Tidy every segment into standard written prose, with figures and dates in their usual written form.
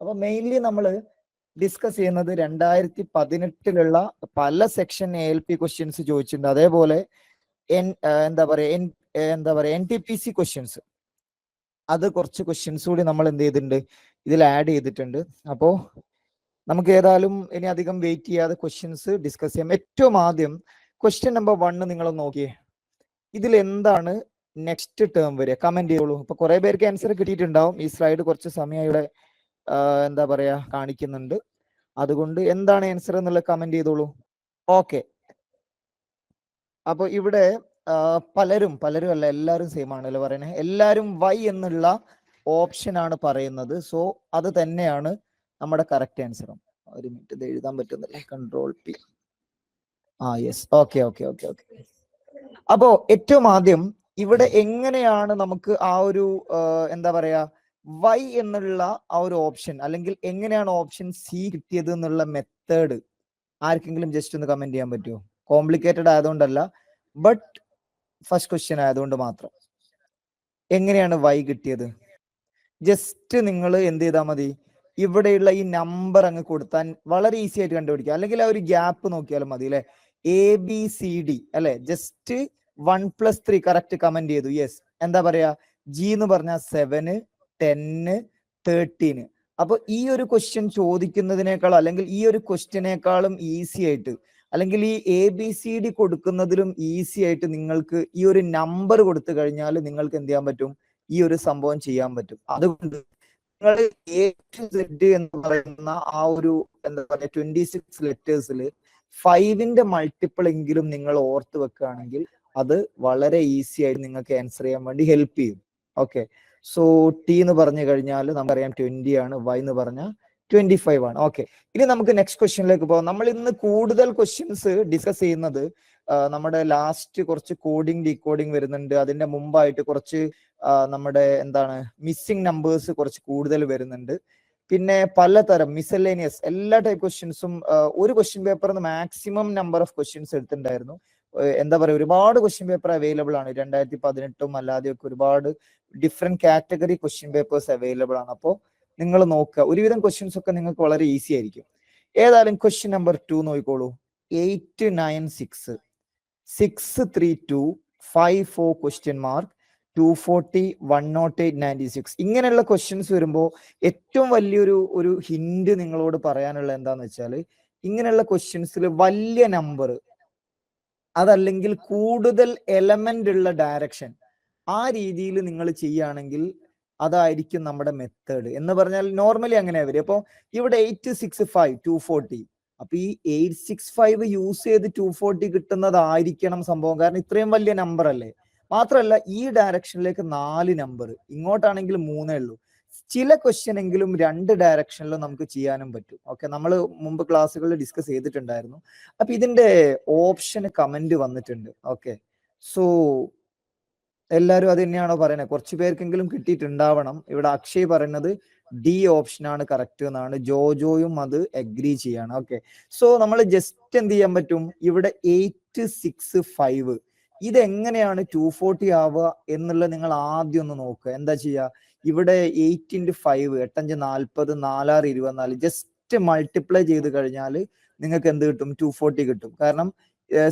അപ്പൊ മെയിൻലി നമ്മൾ ഡിസ്കസ് ചെയ്യുന്നത് 2018 പല സെക്ഷൻ ALP ക്വസ്റ്റ്യൻസ് ചോദിച്ചിട്ടുണ്ട്. അതേപോലെ എന്താ പറയാ NTPC ക്വസ്റ്റ്യൻസ്, അത് കുറച്ച് ക്വസ്റ്റ്യൻസ് കൂടി നമ്മൾ എന്ത് ചെയ്തിട്ടുണ്ട്, ഇതിൽ ആഡ് ചെയ്തിട്ടുണ്ട്. അപ്പോൾ നമുക്ക് ഏതായാലും ഇനി അധികം വെയിറ്റ് ചെയ്യാതെ ക്വസ്റ്റ്യൻസ് ഡിസ്കസ് ചെയ്യാം. ഏറ്റവും ആദ്യം ക്വസ്റ്റ്യൻ നമ്പർ 1 നിങ്ങൾ നോക്കിയേ. ഇതിൽ എന്താണ് നെക്സ്റ്റ് ടേം വരിക? കമന്റ് ചെയ്തോളൂ. ഇപ്പൊ കുറെ പേർക്ക് ആൻസർ കിട്ടിയിട്ടുണ്ടാവും. ഈ സ്ലൈഡ് കുറച്ച് സമയം ഇവിടെ എന്താ പറയാ കാണിക്കുന്നുണ്ട്. അതുകൊണ്ട് എന്താണ് ആൻസർ എന്നുള്ള കമന്റ് ചെയ്തോളൂ. ഓക്കെ, അപ്പൊ ഇവിടെ പലരും അല്ല, എല്ലാവരും സെയിം ആണല്ലോ പറയുന്നത്. എല്ലാവരും Y എന്നുള്ള ഓപ്ഷൻ ആണ് പറയുന്നത്. സോ അത് തന്നെയാണ് നമ്മുടെ കറക്റ്റ് ആൻസറും. ഒരു മിനിറ്റ്, ഇത് എഴുതാൻ പറ്റുന്നില്ലേ? Ctrl+P. Yes, okay. അപ്പോ ഏറ്റവും ആദ്യം ഇവിടെ എങ്ങനെയാണ് നമുക്ക് ആ ഒരു എന്താ പറയാ Y എന്നുള്ള ആ ഒരു ഓപ്ഷൻ, അല്ലെങ്കിൽ എങ്ങനെയാണ് ഓപ്ഷൻ സി കിട്ടിയത് എന്നുള്ള മെത്തേഡ് ആർക്കെങ്കിലും ജസ്റ്റ് ഒന്ന് കമന്റ് ചെയ്യാൻ പറ്റുമോ? കോംപ്ലിക്കേറ്റഡ് ആയതുകൊണ്ടല്ല, ബട്ട് ഫസ്റ്റ് ക്വസ്റ്റ്യൻ ആയതുകൊണ്ട് മാത്രം. എങ്ങനെയാണ് Y കിട്ടിയത്? ജസ്റ്റ് നിങ്ങൾ എന്ത് ചെയ്താൽ മതി, ഇവിടെയുള്ള ഈ നമ്പർ അങ്ങ് കൊടുത്താൽ വളരെ ഈസി ആയിട്ട് കണ്ടുപിടിക്കുക. അല്ലെങ്കിൽ ആ ഒരു ഗ്യാപ്പ് നോക്കിയാലും മതി അല്ലെ. ABCD അല്ലെ, ജസ്റ്റ് 1+3 കറക്റ്റ് കമന്റ് ചെയ്തു. യെസ്, എന്താ പറയാ, G എന്ന് പറഞ്ഞാൽ 7, 10, 13. അപ്പൊ ഈ ഒരു ക്വസ്റ്റ്യൻ ചോദിക്കുന്നതിനേക്കാൾ, അല്ലെങ്കിൽ ഈ ഒരു ക്വസ്റ്റ്യനേക്കാളും ഈസി ആയിട്ട്, അല്ലെങ്കിൽ ഈ ABCD കൊടുക്കുന്നതിലും ഈസി ആയിട്ട് നിങ്ങൾക്ക് ഈ ഒരു നമ്പർ കൊടുത്തു കഴിഞ്ഞാൽ നിങ്ങൾക്ക് എന്ത് ചെയ്യാൻ പറ്റും, ഈ ഒരു സംഭവം ചെയ്യാൻ പറ്റും. അതുകൊണ്ട് നിങ്ങൾ A to Z എന്ന് പറയുന്ന ആ ഒരു എന്താ പറയുക 26 ലെറ്റേഴ്സിൽ 5ന്റെ മൾട്ടിപ്പിൾ എങ്കിലും നിങ്ങൾ ഓർത്ത് വെക്കുകയാണെങ്കിൽ അത് വളരെ ഈസി ആയിട്ട് നിങ്ങൾക്ക് ആൻസർ ചെയ്യാൻ വേണ്ടി ഹെൽപ്പ് ചെയ്യും. ഓക്കെ, സോ T എന്ന് പറഞ്ഞു കഴിഞ്ഞാൽ നമുക്കറിയാം 20 ആണ്, Y എന്ന് പറഞ്ഞാൽ 25 ആണ്. ഓക്കെ, ഇനി നമുക്ക് നെക്സ്റ്റ് ക്വസ്റ്റ്യനിലേക്ക് പോകാം. നമ്മൾ ഇന്ന് കൂടുതൽ ക്വസ്റ്റ്യൻസ് ഡിസ്കസ് ചെയ്യുന്നത് നമ്മുടെ ലാസ്റ്റ് കുറച്ച് കോഡിംഗ് ഡീകോഡിംഗ് വരുന്നുണ്ട്. അതിന്റെ മുമ്പായിട്ട് കുറച്ച് നമ്മുടെ എന്താണ് മിസ്സിംഗ് നമ്പേഴ്സ് കുറച്ച് കൂടുതൽ വരുന്നുണ്ട്. പിന്നെ പലതരം മിസലേനിയസ് എല്ലാ ടൈപ്പ് ക്വസ്റ്റ്യൻസും ഒരു ക്വസ്റ്റ്യൻ പേപ്പറിന് മാക്സിമം നമ്പർ ഓഫ് ക്വസ്റ്റ്യൻസ് എടുത്തിട്ടുണ്ടായിരുന്നു. എന്താ പറയുക, ഒരുപാട് ക്വസ്റ്റ്യൻ പേപ്പർ അവൈലബിൾ ആണ്. 2018 അല്ലാതെയൊക്കെ ഒരുപാട് different category question papers available ആണ്. അപ്പോൾ നിങ്ങൾ നോക്കുക, ഒരുവിധം ക്വസ്റ്റ്യൻസ് ഒക്കെ നിങ്ങൾക്ക് വളരെ ഈസി ആയിരിക്കും. ഏതായാലും ക്വസ്റ്റ്യൻ നമ്പർ 2 നോക്കിക്കോളൂ. 896 632 54 ക്വസ്റ്റ്യൻ മാർക്ക് 240 108 96 ഇങ്ങനെയുള്ള ക്വസ്റ്റ്യൻസ് വരുമ്പോൾ ഏറ്റവും വലിയൊരു ഹിന്റ് നിങ്ങളോട് പറയാനുള്ള എന്താന്ന് വെച്ചാൽ, ഇങ്ങനെയുള്ള ക്വസ്റ്റ്യൻസിൽ വലിയ നമ്പർ അതല്ലെങ്കിൽ കൂടുതൽ എലമെന്റ് ഉള്ള ഡയറക്ഷൻ ആ രീതിയിൽ നിങ്ങൾ ചെയ്യുകയാണെങ്കിൽ അതായിരിക്കും നമ്മുടെ മെത്തേഡ്. എന്ന് പറഞ്ഞാൽ നോർമലി അങ്ങനെ വരും. അപ്പോൾ ഇവിടെ 865 240, അപ്പൊ ഈ 865 യൂസ് ചെയ്ത് 240 കിട്ടുന്നതായിരിക്കണം സംഭവം. കാരണം ഇത്രയും വലിയ നമ്പർ അല്ലേ. മാത്രമല്ല ഈ ഡയറക്ഷനിലേക്ക് 4 നമ്പർ, ഇങ്ങോട്ടാണെങ്കിൽ 3 ഉള്ളൂ. ചില ക്വസ്റ്റ്യൻ എങ്കിലും 2 ഡയറക്ഷനിലും നമുക്ക് ചെയ്യാനും പറ്റും. ഓക്കെ, നമ്മൾ മുമ്പ് ക്ലാസ്സുകളിൽ ഡിസ്കസ് ചെയ്തിട്ടുണ്ടായിരുന്നു. അപ്പൊ ഇതിന്റെ ഓപ്ഷന് കമന്റ് വന്നിട്ടുണ്ട്. ഓക്കെ, സോ എല്ലാവരും അത് തന്നെയാണോ പറയുന്നത്? കുറച്ച് പേർക്കെങ്കിലും കിട്ടിയിട്ടുണ്ടാവണം. ഇവിടെ അക്ഷയ് പറയുന്നത് D ഓപ്ഷനാണ് കറക്റ്റ് എന്നാണ്. ജോജോയും അത് അഗ്രി ചെയ്യാണ്. ഓക്കെ, സോ നമ്മൾ ജസ്റ്റ് എന്ത് ചെയ്യാൻ പറ്റും, ഇവിടെ 865 ഇതെങ്ങനെയാണ് 240 ആവുക എന്നുള്ളത് നിങ്ങൾ ആദ്യം ഒന്ന് നോക്കുക. എന്താ ചെയ്യുക, ഇവിടെ 8 × 5 8 5 40 4 6 24 ജസ്റ്റ് മൾട്ടിപ്ലൈ ചെയ്ത് കഴിഞ്ഞാൽ നിങ്ങൾക്ക് എന്ത് കിട്ടും, 240 കിട്ടും. കാരണം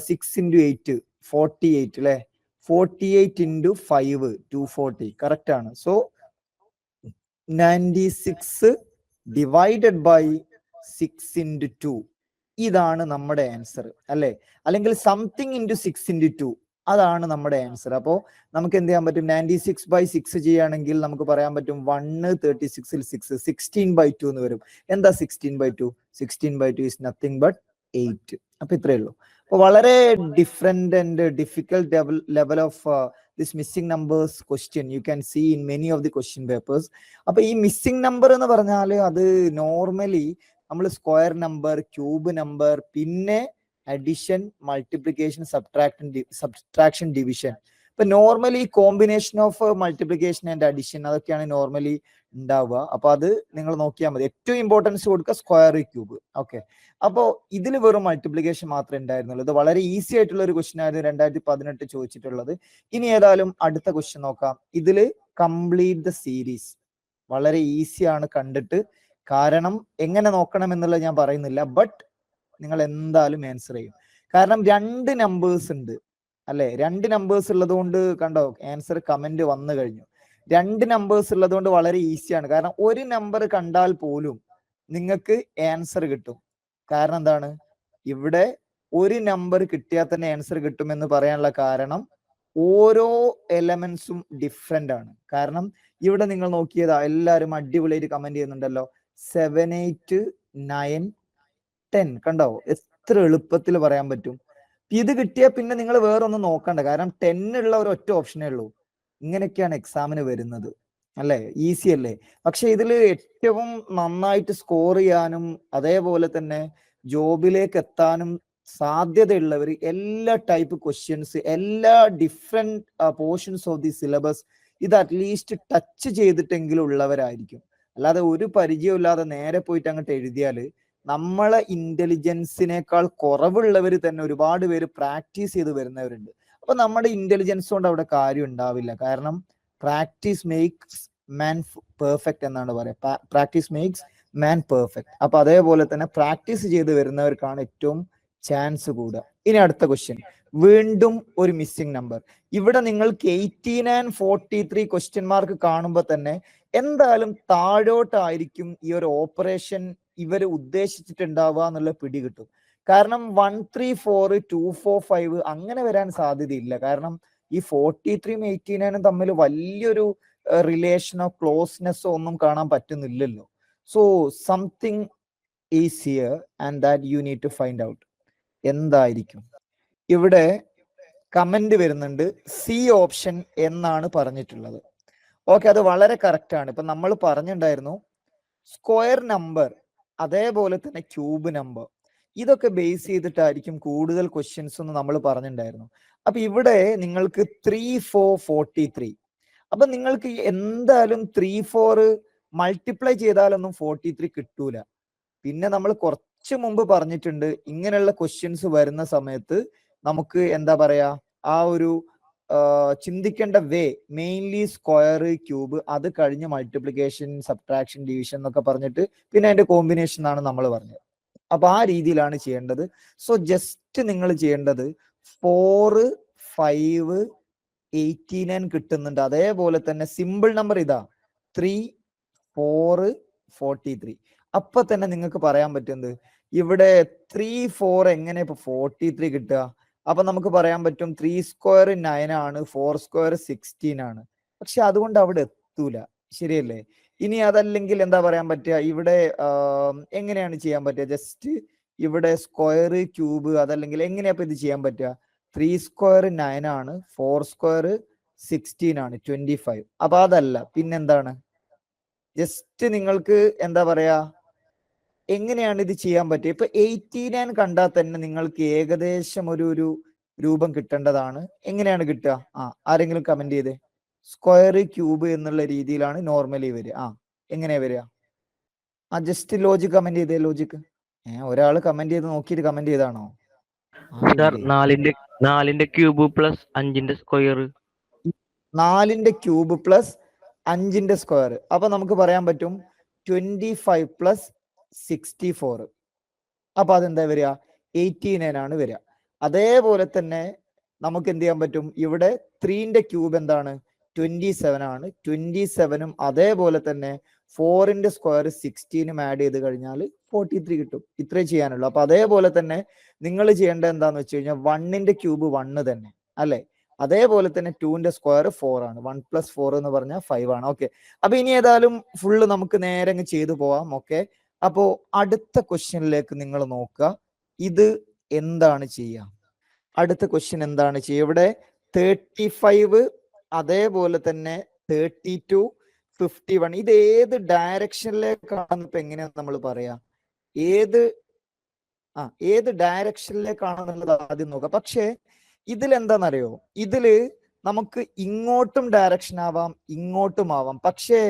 6 × 8 48 അല്ലെ, 48 × 5 240 കറക്റ്റ് ആണ്. സോ 96 ഡിവൈഡഡ് ബൈ 6 × 2 ഇതാണ് നമ്മുടെ ആൻസർ അല്ലെ, അല്ലെങ്കിൽ സംതിങ് ഇൻറ്റു 6 × 2 അതാണ് നമ്മുടെ ആൻസർ. അപ്പോൾ നമുക്ക് എന്ത് ചെയ്യാൻ പറ്റും, 96/6 ചെയ്യുകയാണെങ്കിൽ നമുക്ക് പറയാൻ പറ്റും 136 ൽ 6 16/2 എന്ന് വരും. എന്താ 16/2? 16/2 is nothing but 8. അപ്പൊ ഇത്രയേ ഉള്ളൂ. അപ്പൊ വളരെ different and difficult level of this missing numbers question you can see in many of the question papers. അപ്പൊ ഈ മിസ്സിംഗ് നമ്പർ എന്ന് പറഞ്ഞാൽ അത് നോർമലി നമ്മൾ സ്ക്വയർ നമ്പർ, ക്യൂബ് നമ്പർ, പിന്നെ അഡിഷൻ, മൾട്ടിപ്ലിക്കേഷൻ, സബ്ട്രാക്ഷൻ, ഡിവിഷൻ. ഇപ്പൊ normally combination of multiplication and addition അതൊക്കെയാണ് normally ഉണ്ടാവുക. അപ്പൊ അത് നിങ്ങൾ നോക്കിയാൽ മതി. ഏറ്റവും ഇമ്പോർട്ടൻസ് കൊടുക്കുക സ്ക്വയർ, ക്യൂബ്. ഓക്കെ, അപ്പോ ഇതിൽ വെറും മൾട്ടിപ്ലിക്കേഷൻ മാത്രമേ ഉണ്ടായിരുന്നുള്ളൂ. ഇത് വളരെ ഈസി ആയിട്ടുള്ള ഒരു ക്വസ്റ്റ്യൻ ആയിരുന്നു 2018 ചോദിച്ചിട്ടുള്ളത്. ഇനി ഏതായാലും അടുത്ത ക്വസ്റ്റ്യൻ നോക്കാം. ഇതില് കംപ്ലീറ്റ് ദ സീരീസ് വളരെ ഈസിയാണ്, കണ്ടിട്ട് കാരണം എങ്ങനെ നോക്കണം എന്നുള്ളത് ഞാൻ പറയുന്നില്ല, ബട്ട് നിങ്ങൾ എന്തായാലും ആൻസർ ചെയ്യും. കാരണം 2 നമ്പേഴ്സ് ഉണ്ട് അല്ലെ, 2 നമ്പേഴ്സ് ഉള്ളത് കൊണ്ട് കണ്ടോ ആൻസർ കമന്റ് വന്നു കഴിഞ്ഞു. 2 നമ്പേഴ്സ് ഉള്ളത് കൊണ്ട് വളരെ ഈസിയാണ്. കാരണം ഒരു നമ്പർ കണ്ടാൽ പോലും നിങ്ങൾക്ക് ആൻസർ കിട്ടും. കാരണം എന്താണ്, ഇവിടെ ഒരു നമ്പർ കിട്ടിയാൽ തന്നെ ആൻസർ കിട്ടുമെന്ന് പറയാനുള്ള കാരണം ഓരോ എലമെന്റ്സും ഡിഫറെന്റ് ആണ്. കാരണം ഇവിടെ നിങ്ങൾ നോക്കിയതാ, എല്ലാവരും അടിപൊളിയായിട്ട് കമന്റ് ചെയ്യുന്നുണ്ടല്ലോ. 7, 8, 9, 10 കണ്ടോ, എത്ര എളുപ്പത്തിൽ പറയാൻ പറ്റും. ഇത് കിട്ടിയാൽ പിന്നെ നിങ്ങൾ വേറൊന്നും നോക്കണ്ട, കാരണം 10 ഉള്ള ഒരു ഒറ്റ ഓപ്ഷനേ ഉള്ളൂ. ഇങ്ങനെയൊക്കെയാണ് എക്സാമിന് വരുന്നത് അല്ലെ, ഈസി അല്ലേ. പക്ഷെ ഇതിൽ ഏറ്റവും നന്നായിട്ട് സ്കോർ ചെയ്യാനും അതേപോലെ തന്നെ ജോബിലേക്ക് എത്താനും സാധ്യതയുള്ളവർ എല്ലാ ടൈപ്പ് ക്വസ്റ്റ്യൻസ്, എല്ലാ different portions of the syllabus ഇത് അറ്റ്ലീസ്റ്റ് ടച്ച് ചെയ്തിട്ടെങ്കിലും ഉള്ളവരായിരിക്കും. അല്ലാതെ ഒരു പരിചയമില്ലാതെ നേരെ പോയിട്ട് അങ്ങോട്ട് എഴുതിയാൽ നമ്മളെ ഇന്റലിജൻസിനേക്കാൾ കുറവുള്ളവർ തന്നെ ഒരുപാട് പേര് പ്രാക്ടീസ് ചെയ്ത് വരുന്നവരുണ്ട്. അപ്പൊ നമ്മുടെ ഇന്റലിജൻസ് കൊണ്ട് അവിടെ കാര്യം ഉണ്ടാവില്ല. കാരണം പ്രാക്ടീസ് മേക്സ് മാൻ പെർഫെക്റ്റ് എന്നാണ് പറയുക. പ്രാക്ടീസ് മേക്സ് മാൻ പെർഫെക്റ്റ്. അപ്പൊ അതേപോലെ തന്നെ പ്രാക്ടീസ് ചെയ്ത് വരുന്നവർക്കാണ് ഏറ്റവും ചാൻസ് കൂടുക. ഇനി അടുത്ത ക്വസ്റ്റ്യൻ, വീണ്ടും ഒരു മിസ്സിംഗ് നമ്പർ. ഇവിടെ നിങ്ങൾക്ക് 18 and 43 ക്വസ്റ്റ്യൻ മാർക്ക് കാണുമ്പോൾ തന്നെ എന്തായാലും താഴോട്ടായിരിക്കും ഈ ഒരു ഓപ്പറേഷൻ ഇവർ ഉദ്ദേശിച്ചിട്ടുണ്ടാവുക എന്നുള്ള പിടി കിട്ടും. കാരണം 1, 3, 4, 2, 4, 5 അങ്ങനെ വരാൻ സാധ്യതയില്ല. കാരണം ഈ 43 89 തമ്മിൽ വലിയൊരു റിലേഷനോ ക്ലോസ്നെസ്സോ ഒന്നും കാണാൻ പറ്റുന്നില്ലല്ലോ. So something is here and that you need to find out. എന്തായിരിക്കും ഇവിടെ? കമന്റ് വരുന്നുണ്ട് സി ഓപ്ഷൻ എന്നാണ് പറഞ്ഞിട്ടുള്ളത്. ഓക്കെ, അത് വളരെ കറക്റ്റ് ആണ്. ഇപ്പൊ നമ്മൾ പറഞ്ഞിട്ടുണ്ടായിരുന്നു സ്ക്വയർ നമ്പർ അതേപോലെ തന്നെ ക്യൂബ് നമ്പർ, ഇതൊക്കെ ബേസ് ചെയ്തിട്ടായിരിക്കും കൂടുതൽ ക്വസ്റ്റ്യൻസ് എന്ന് നമ്മൾ പറഞ്ഞിട്ടുണ്ടായിരുന്നു. അപ്പൊ ഇവിടെ നിങ്ങൾക്ക് 3, 4, 43. അപ്പൊ നിങ്ങൾക്ക് എന്തായാലും 3, 4 മൾട്ടിപ്ലൈ ചെയ്താലൊന്നും 43 കിട്ടൂല. പിന്നെ നമ്മൾ കുറച്ച് മുമ്പ് പറഞ്ഞിട്ടുണ്ട്, ഇങ്ങനെയുള്ള ക്വസ്റ്റ്യൻസ് വരുന്ന സമയത്ത് നമുക്ക് എന്താ പറയാ, ആ ഒരു ചിന്തിക്കേണ്ട വേ മെയിൻലി സ്ക്വയർ, ക്യൂബ്, അത് കഴിഞ്ഞ് മൾട്ടിപ്ലിക്കേഷൻ, സബ്ട്രാക്ഷൻ, ഡിവിഷൻ എന്നൊക്കെ പറഞ്ഞിട്ട് പിന്നെ അതിന്റെ കോമ്പിനേഷൻ ആണ് നമ്മൾ പറഞ്ഞത്. അപ്പൊ ആ രീതിയിലാണ് ചെയ്യേണ്ടത്. സോ ജസ്റ്റ് നിങ്ങൾ ചെയ്യേണ്ടത് 4, 5, 89 കിട്ടുന്നുണ്ട്. അതേപോലെ തന്നെ സിമ്പിൾ നമ്പർ ഇതാ 3, 4, 43. അപ്പൊ തന്നെ നിങ്ങൾക്ക് പറയാൻ പറ്റുന്നത് ഇവിടെ 3, 4 എങ്ങനെ ഇപ്പൊ 43 കിട്ടുക? അപ്പൊ നമുക്ക് പറയാൻ പറ്റും 3 സ്ക്വയർ 9 ആണ്, 4 സ്ക്വയർ 16 ആണ്. പക്ഷെ അതുകൊണ്ട് അവിടെ എത്തൂല, ശരിയല്ലേ? ഇനി അതല്ലെങ്കിൽ എന്താ പറയാൻ പറ്റുക, ഇവിടെ എങ്ങനെയാണ് ചെയ്യാൻ പറ്റുക? ജസ്റ്റ് ഇവിടെ സ്ക്വയർ, ക്യൂബ്, അതല്ലെങ്കിൽ എങ്ങനെയാ ഇത് ചെയ്യാൻ പറ്റുക? 3 സ്ക്വയർ 9 ആണ്, 4 സ്ക്വയർ 16 ആണ്, 25. അപ്പൊ അതല്ല പിന്നെന്താണ്? ജസ്റ്റ് നിങ്ങൾക്ക് എന്താ പറയാ, എങ്ങനെയാണ് ഇത് ചെയ്യാൻ പറ്റുക? ഇപ്പൊ 89 കണ്ടാൽ തന്നെ നിങ്ങൾക്ക് ഏകദേശം ഒരു രൂപം കിട്ടേണ്ടതാണ്. എങ്ങനെയാണ് കിട്ടുക? ആരെങ്കിലും കമന്റ് ചെയ്തേ. സ്ക്വയർ, ക്യൂബ് എന്നുള്ള രീതിയിലാണ് നോർമലി വരിക. എങ്ങനെയാ വരിക? ജസ്റ്റ് ലോജിക് കമന്റ് ചെയ്തേ. ലോജിക് ഒരാൾ കമന്റ് ചെയ്ത് നോക്കിയിട്ട് കമന്റ് ചെയ്താണോ? 4ന്റെ ക്യൂബ് പ്ലസ് 5ന്റെ സ്ക്വയർ. 4ന്റെ ക്യൂബ് പ്ലസ് 5ന്റെ സ്ക്വയർ. അപ്പൊ നമുക്ക് പറയാൻ പറ്റും 25 പ്ലസ് 64. അപ്പൊ അതെന്താ വരിക? 89 ആണ് വരിക. അതേപോലെ തന്നെ നമുക്ക് എന്ത് ചെയ്യാൻ പറ്റും? ഇവിടെ 3ന്റെ ക്യൂബ് എന്താണ്? 27 ആണ്. 27ഉം അതേപോലെ തന്നെ 4ന്റെ സ്ക്വയർ 16ഉം ആഡ് ചെയ്ത് കഴിഞ്ഞാൽ 43 കിട്ടും. ഇത്രേ ചെയ്യാനുള്ളൂ. അപ്പൊ അതേപോലെ തന്നെ നിങ്ങൾ ചെയ്യേണ്ടത് എന്താന്ന് വെച്ച് കഴിഞ്ഞാൽ 1ന്റെ ക്യൂബ് 1 തന്നെ അല്ലെ? അതേപോലെ തന്നെ 2ന്റെ സ്ക്വയർ 4 ആണ്. 1 + 4 എന്ന് പറഞ്ഞാൽ 5 ആണ്. ഓക്കെ, അപ്പൊ ഇനി ഏതായാലും ഫുള്ള് നമുക്ക് നേരെ അങ്ങ് ചെയ്തു പോവാം. ഓക്കെ, അപ്പോ അടുത്ത ക്വസ്റ്റ്യനിലേക്ക് നിങ്ങൾ നോക്കുക. ഇത് എന്താണ് ചെയ്യുക? അടുത്ത ക്വസ്റ്റ്യൻ എന്താണ് ചെയ്യുക? ഇവിടെ 35 അതേപോലെ തന്നെ 32, 51 ഇത് ഏത് ഡയറക്ഷനിലേക്കാണെന്ന് ഇപ്പൊ എങ്ങനെയാന്ന് നമ്മൾ പറയാ? ഏത് ഡയറക്ഷനിലേക്കാണെന്നുള്ളത് ആദ്യം നോക്കാം. പക്ഷേ ഇതിൽ എന്താണെന്നറിയോ? ഇതില് നമുക്ക് ഇങ്ങോട്ടും ഡയറക്ഷൻ ആവാം, ഇങ്ങോട്ടും ആവാം. പക്ഷേ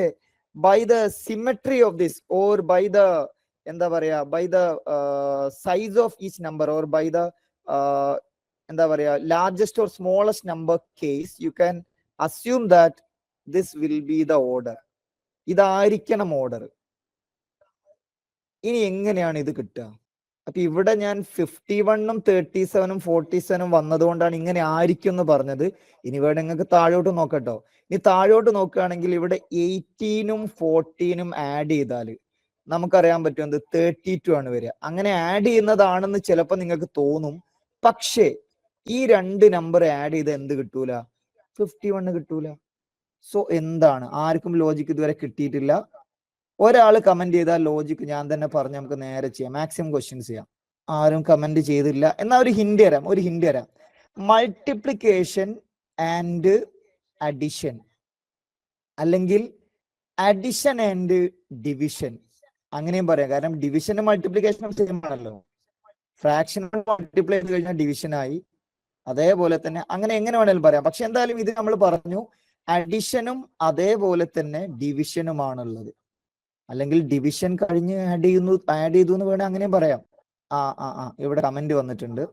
by the symmetry of this or by the എന്താ പറയാ, by the size of each number or by the എന്താ പറയാ largest or smallest number case you can assume that this will be the order. ഇതായിരിക്കണം order. ഇനി എങ്ങനെയാണ് ഇത് കിട്ടുക? അപ്പൊ ഇവിടെ ഞാൻ 51ഉം 37ഉം 47ഉം വന്നതുകൊണ്ടാണ് ഇങ്ങനെ ആയിരിക്കും എന്ന് പറഞ്ഞത്. ഇനി ഇവിടെ നിങ്ങൾക്ക് താഴോട്ട് നോക്കട്ടോ. ഇനി താഴോട്ട് നോക്കുകയാണെങ്കിൽ ഇവിടെ 18ഉം 14ഉം ആഡ് ചെയ്താൽ നമുക്കറിയാൻ പറ്റും എന്ത് 32 ആണ് വരിക. അങ്ങനെ ആഡ് ചെയ്യുന്നതാണെന്ന് ചിലപ്പോൾ നിങ്ങൾക്ക് തോന്നും. പക്ഷേ ഈ രണ്ട് നമ്പർ ആഡ് ചെയ്ത് എന്ത് കിട്ടൂല? 51 കിട്ടൂല. സോ എന്താണ്? ആർക്കും ലോജിക്ക് ഇതുവരെ കിട്ടിയിട്ടില്ല. ഒരാൾ കമന്റ് ചെയ്താൽ ലോജിക്ക് ഞാൻ തന്നെ പറഞ്ഞ് നമുക്ക് നേരെ ചെയ്യാം. മാക്സിമം ക്വസ്റ്റ്യൻസ് ചെയ്യാം. ആരും കമന്റ് ചെയ്തില്ല. എന്നാൽ ഒരു ഹിന്റ് തരാം. മൾട്ടിപ്ലിക്കേഷൻ ആൻഡ് അഡിഷൻ, അല്ലെങ്കിൽ അഡിഷൻ ആൻഡ് ഡിവിഷൻ, അങ്ങനെയും പറയാം. കാരണം ഡിവിഷനും മൾട്ടിപ്ലിക്കേഷനും സെയിം ആണല്ലോ. ഫ്രാക്ഷൻ മൾട്ടിപ്ലൈ ചെയ്ത് കഴിഞ്ഞാൽ ഡിവിഷൻ ആയി. അതേപോലെ തന്നെ അങ്ങനെ എങ്ങനെ വേണേലും പറയാം. പക്ഷെ എന്തായാലും ഇത് നമ്മൾ പറഞ്ഞു അഡിഷനും അതേപോലെ തന്നെ ഡിവിഷനുമാണുള്ളത്. അല്ലെങ്കിൽ ഡിവിഷൻ കഴിഞ്ഞ് ആഡ് ചെയ്തു എന്ന് വേണേൽ അങ്ങനെയും പറയാം. ഇവിടെ കമന്റ് വന്നിട്ടുണ്ട്.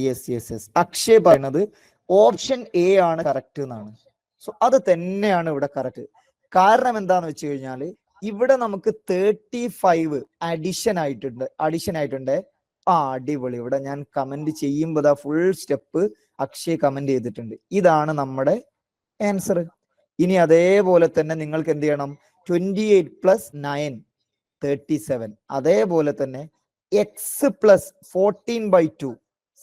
യെസ് അക്ഷയ് പറയുന്നത് ഓപ്ഷൻ എ ആണ് കറക്റ്റ് എന്നാണ്. സോ അത് തന്നെയാണ് ഇവിടെ കറക്റ്റ്. കാരണം എന്താന്ന് വെച്ച് കഴിഞ്ഞാൽ ഇവിടെ നമുക്ക് 35 അഡിഷൻ ആയിട്ടുണ്ട്. അടിപൊളി. ഇവിടെ ഞാൻ കമന്റ് ചെയ്യുമ്പോൾ ഫുൾ സ്റ്റെപ്പ് അക്ഷയ് കമന്റ് ചെയ്തിട്ടുണ്ട്. ഇതാണ് നമ്മുടെ ആൻസർ. ഇനി അതേപോലെ തന്നെ നിങ്ങൾക്ക് എന്ത് ചെയ്യണം? 28 + 9 37. അതേപോലെ തന്നെ x plus 14/2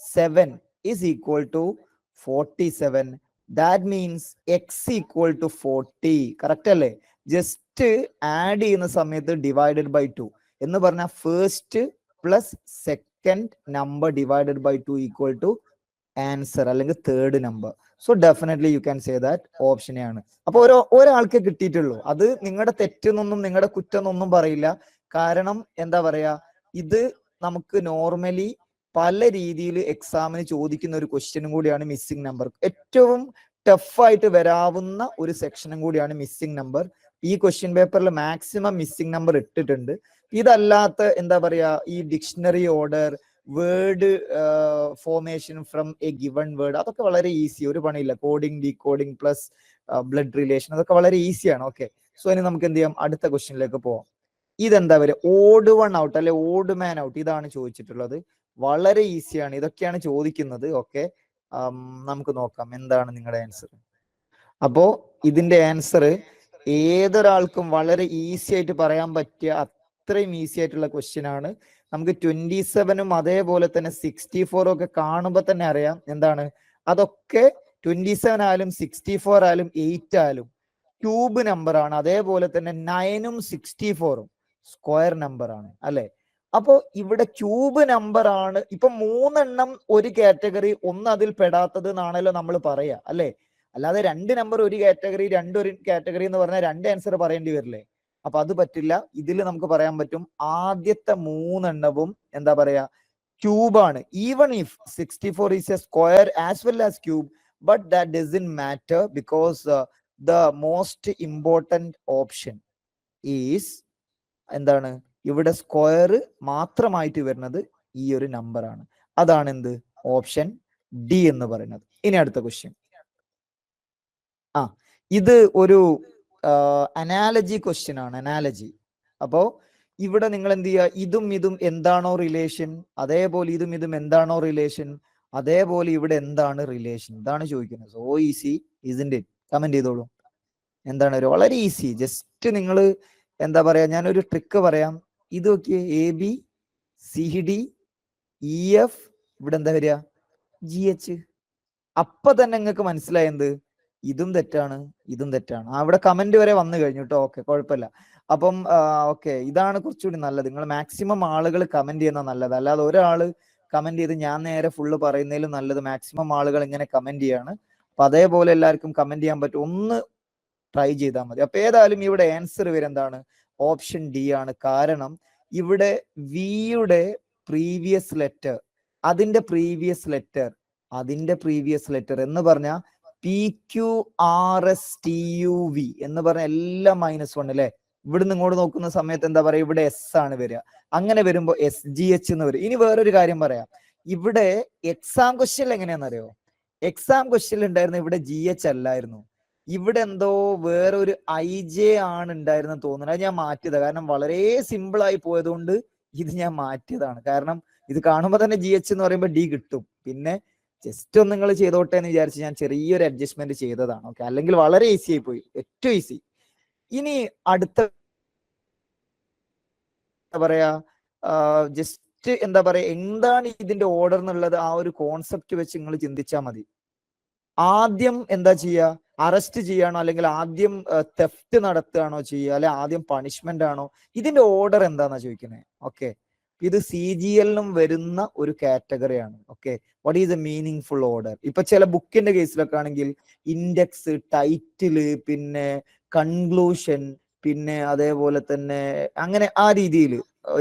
7 is equal to 47. That means x equal to 40. Correct അല്ലേ? ജസ്റ്റ് ആഡ് ചെയ്യുന്ന സമയത്ത് ഡിവൈഡഡ് ബൈ 2 എന്ന് പറഞ്ഞാൽ first plus second number divided by 2 equal to answer, അല്ലെങ്കിൽ third number. So definitely you can say that option ആണ്. അപ്പൊ ഒരാൾക്ക് കിട്ടിയിട്ടുള്ളൂ. അത് നിങ്ങളുടെ തെറ്റെന്നൊന്നും നിങ്ങളുടെ കുറ്റെന്നൊന്നും പറയില്ല. കാരണം എന്താ പറയാ, ഇത് നമുക്ക് നോർമലി പല രീതിയിൽ എക്സാമിന് ചോദിക്കുന്ന ഒരു ക്വസ്റ്റ്യനും കൂടിയാണ് മിസ്സിംഗ് നമ്പർ. ഏറ്റവും ടഫായിട്ട് വരാവുന്ന ഒരു സെക്ഷനും കൂടിയാണ് മിസ്സിംഗ് നമ്പർ. ഈ ക്വസ്റ്റ്യൻ പേപ്പറിൽ മാക്സിമം മിസ്സിംഗ് നമ്പർ ഇട്ടിട്ടുണ്ട്. ഇതല്ലാത്ത എന്താ പറയാ, ഈ dictionary order, word formation from A given word, അതൊക്കെ വളരെ ഈസി, ഒരു പണിയില്ല. Coding, decoding plus blood relation, അതൊക്കെ വളരെ ഈസിയാണ്. ഓക്കെ, സോ ഇനി നമുക്ക് എന്ത് ചെയ്യാം? അടുത്ത ക്വസ്റ്റ്യനിലേക്ക് പോവാം. ഇതെന്താ വരിക? ഓഡ് വൺ ഔട്ട് അല്ലെ ഓഡ് മാൻ ഔട്ട്, ഇതാണ് ചോദിച്ചിട്ടുള്ളത്. വളരെ ഈസിയാണ്. ഇതൊക്കെയാണ് ചോദിക്കുന്നത്. ഓക്കെ, നമുക്ക് നോക്കാം എന്താണ് നിങ്ങളുടെ ആൻസർ. അപ്പോ ഇതിന്റെ ആൻസർ ഏതൊരാൾക്കും വളരെ ഈസി ആയിട്ട് പറയാൻ പറ്റിയ അത്രയും ഈസി ആയിട്ടുള്ള ക്വസ്റ്റ്യൻ ആണ്. നമുക്ക് 27ഉം അതേപോലെ തന്നെ 64 ഒക്കെ കാണുമ്പോൾ തന്നെ അറിയാം എന്താണ്. അതൊക്കെ 27 ആയാലും 64 ആയാലും 8 ആയാലും ക്യൂബ് നമ്പർ ആണ്. അതേപോലെ തന്നെ 9ഉം 64ഉം സ്ക്വയർ നമ്പർ ആണ് അല്ലെ? അപ്പോ ഇവിടെ ക്യൂബ് നമ്പർ ആണ്. ഇപ്പൊ 3 എണ്ണം ഒരു കാറ്റഗറി, ഒന്ന് അതിൽ പെടാത്തത് എന്നാണല്ലോ നമ്മൾ പറയാ അല്ലെ? അല്ലാതെ 2 നമ്പർ ഒരു കാറ്റഗറി, 2 ഒരു കാറ്റഗറി എന്ന് പറഞ്ഞാൽ 2 ആൻസർ പറയേണ്ടി വരില്ലേ? അപ്പൊ അത് പറ്റില്ല. ഇതിൽ നമുക്ക് പറയാൻ പറ്റും ആദ്യത്തെ 3 എണ്ണവും എന്താ പറയാ, ക്യൂബാണ്. Even if 64 is a square as well as cube, but that doesn't matter because the most important option is എന്താണ്? ഇവിടെ സ്ക്വയർ മാത്രമായിട്ട് വരുന്നത് ഈ ഒരു നമ്പർ ആണ്. അതാണ് എന്ത്? ഓപ്ഷൻ ഡി എന്ന് പറയുന്നത്. ഇനി അടുത്ത ക്വസ്റ്റ്യൻ. ഇത് ഒരു അനാലജി ക്വസ്റ്റ്യൻ ആണ്. അനാലജി. അപ്പോ ഇവിടെ നിങ്ങൾ എന്ത് ചെയ്യുക? ഇതും എന്താണോ റിലേഷൻ, അതേപോലെ ഇതും എന്താണോ റിലേഷൻ, അതേപോലെ ഇവിടെ എന്താണ് റിലേഷൻ, ഇതാണ് ചോദിക്കുന്നത്. So easy isn't it? Comment ചെയ്തോളൂ. എന്താണ്? വളരെ ഈസി. ജസ്റ്റ് നിങ്ങൾ എന്താ പറയാ, ഞാനൊരു ട്രിക്ക് പറയാം. ഇത് നോക്കിയേ, ABCD EF, ഇവിടെ എന്താ വരിക? GH. അപ്പൊ തന്നെ നിങ്ങൾക്ക് മനസ്സിലായത് ഇതും തെറ്റാണ്, ഇതും തെറ്റാണ്. അവിടെ കമന്റ് വരെ വന്നു കഴിഞ്ഞു കേട്ടോ. ഓക്കെ, കുഴപ്പമില്ല. അപ്പം ഓക്കെ, ഇതാണ് കുറച്ചുകൂടി നല്ലത്. നിങ്ങൾ മാക്സിമം ആളുകൾ കമന്റ് ചെയ്യുന്ന നല്ലത്. അല്ലാതെ ഒരാള് കമന്റ് ചെയ്ത് ഞാൻ നേരെ ഫുള്ള് പറയുന്നതിലും നല്ലത് മാക്സിമം ആളുകൾ ഇങ്ങനെ കമന്റ് ചെയ്യാണ്. അപ്പൊ അതേപോലെ എല്ലാവർക്കും കമന്റ് ചെയ്യാൻ പറ്റും. ഒന്ന് ട്രൈ ചെയ്താൽ മതി. അപ്പൊ ഏതായാലും ഇവിടെ ആൻസർ വരെ എന്താണ്? ഓപ്ഷൻ ഡി ആണ്. കാരണം ഇവിടെ വിയുടെ പ്രീവിയസ് ലെറ്റർ, അതിന്റെ പ്രീവിയസ് ലെറ്റർ എന്ന് പറഞ്ഞാൽ PQRSTUV എന്ന് പറഞ്ഞ എല്ലാം -1 അല്ലെ? ഇവിടുന്ന് ഇങ്ങോട്ട് നോക്കുന്ന സമയത്ത് എന്താ പറയാ, ഇവിടെ S ആണ് വരിക. അങ്ങനെ വരുമ്പോൾ SGH എന്ന് വരും. ഇനി വേറൊരു കാര്യം പറയാം. ഇവിടെ എക്സാം ക്വസ്റ്റ്യൻ എങ്ങനെയാണെന്നറിയോ? എക്സാം ക്വസ്റ്റ്യൻ ഉണ്ടായിരുന്നു ഇവിടെ GH അല്ലായിരുന്നു. ഇവിടെ എന്തോ വേറൊരു IJ ആണ് ഉണ്ടായിരുന്ന തോന്നുന്നത്. അത് ഞാൻ മാറ്റിയതാണ്. കാരണം വളരെ സിമ്പിൾ ആയി പോയതുകൊണ്ട് ഇത് ഞാൻ മാറ്റിയതാണ്. കാരണം ഇത് കാണുമ്പോൾ തന്നെ GH എന്ന് പറയുമ്പോൾ D കിട്ടും. പിന്നെ ജസ്റ്റ് ഒന്ന് നിങ്ങൾ ചെയ്തോട്ടെ എന്ന് വിചാരിച്ച് ഞാൻ ചെറിയൊരു അഡ്ജസ്റ്റ്മെന്റ് ചെയ്തതാണ്. ഓക്കെ, അല്ലെങ്കിൽ വളരെ ഈസി ആയി പോയി, ഏറ്റവും ഈസി. ഇനി അടുത്ത എന്താ പറയാ, ജസ്റ്റ് എന്താ പറയാ, എന്താണ് ഇതിന്റെ ഓർഡർ എന്നുള്ളത് ആ ഒരു കോൺസെപ്റ്റ് വെച്ച് നിങ്ങൾ ചിന്തിച്ചാൽ മതി. ആദ്യം എന്താ ചെയ്യുക, അറസ്റ്റ് ചെയ്യാണോ അല്ലെങ്കിൽ ആദ്യം തെഫ്റ്റ് നടത്തുകയാണോ ചെയ്യുക, അല്ലെ ആദ്യം പണിഷ്മെന്റ് ആണോ? ഇതിന്റെ ഓർഡർ എന്താന്നാ ചോദിക്കുന്നത്. ഓക്കെ, ഇത് CGL വരുന്ന ഒരു കാറ്റഗറിയാണ്. Okay, what is a meaning full order? ഇപ്പൊ ചില ബുക്കിന്റെ കേസിലൊക്കെ ആണെങ്കിൽ ഇൻഡെക്സ്, ടൈറ്റില്, പിന്നെ കൺക്ലൂഷൻ, പിന്നെ അതേപോലെ തന്നെ അങ്ങനെ ആ രീതിയിൽ